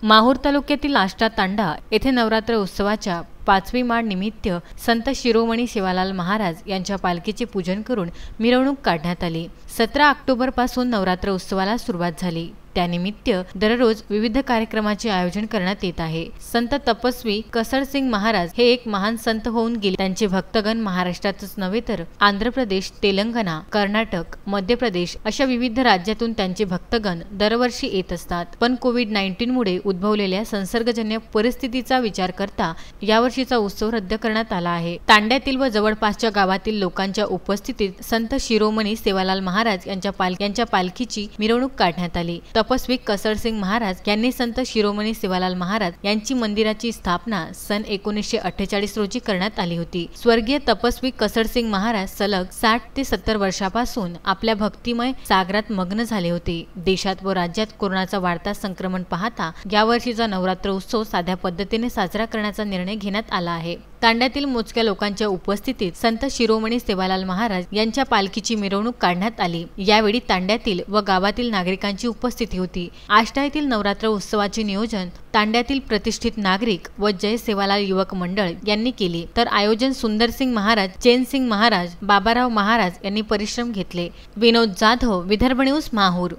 माहूर तालुक्यातील आष्टा तांडा येथे नवरात्र उत्सवाच्या 5वी माळ निमित्त संत शिरोमणी सेवालाल महाराज यांच्या पालखीचे पूजन करून मिरवणूक काढण्यात आली। 17 ऑक्टोबर पासून नवरात्र उत्सवाला सुरुवात झाली। त्यानिमित्त दररोज विविध कार्यक्रमाचे आयोजन करण्यात येत आहे। संत तपस्वी कसरसिंग महाराज हे एक महान संत होऊन गेले। त्यांचे भक्तगण महाराष्ट्रातच नव्हे तर आंध्र प्रदेश, तेलंगणा, कर्नाटक, मध्य प्रदेश अशा विविध राज्यातून त्यांचे भक्तगण दरवर्षी येत असतात। पण कोविड-19 मुळे उद्भवलेल्या संसर्गजन्य परिस्थितीचा विचार करता यावर्षीचा उत्सव रद्द करण्यात आला आहे। तांड्यातील व जवळपासच्या गावातील लोकांच्या उपस्थितीत संत शिरोमणी सेवालाल महाराज यांच्या पालखीची मिरवणूक काढण्यात आली। तपस्वी कसरसिंग महाराज यांनी संत शिरोमणी सेवालाल महाराज यांची मंदिराची स्थापना सन 1948 रोजी करण्यात आली होती। स्वर्गीय तपस्वी कसरसिंग महाराज सलग 60 ते 70 वर्षापासून आपल्या भक्तिमय सागरात मग्न झाले होते। देशात व राज्यात कोरोनाचा वाढता संक्रमण पाहता यावर्षीचा नवरात्र उत्सव साध्या पद्धतीने साजरा करण्याचा निर्णय घेण्यात आला आहे। तांड्यातील मोजक्या लोकांच्या उपस्थितीत संत शिरोमणी सेवालाल महाराज यांच्या पालखीची मिरवणूक काढण्यात आली। यावेळी तांड्यातील व गावातील नागरिकांची उपस्थिती होती। आष्टा येथील नवरात्र उत्सवाचे नियोजन तांड्यातील प्रतिष्ठित नागरिक व जय सेवालाल युवक मंडळ यांनी केले, तर आयोजन सुंदरसिंग महाराज, चैनसिंग महाराज, बाबाराव महाराज यांनी परिश्रम घेतले। विनोद जाधव, विदर्भ न्यूज, माहूर।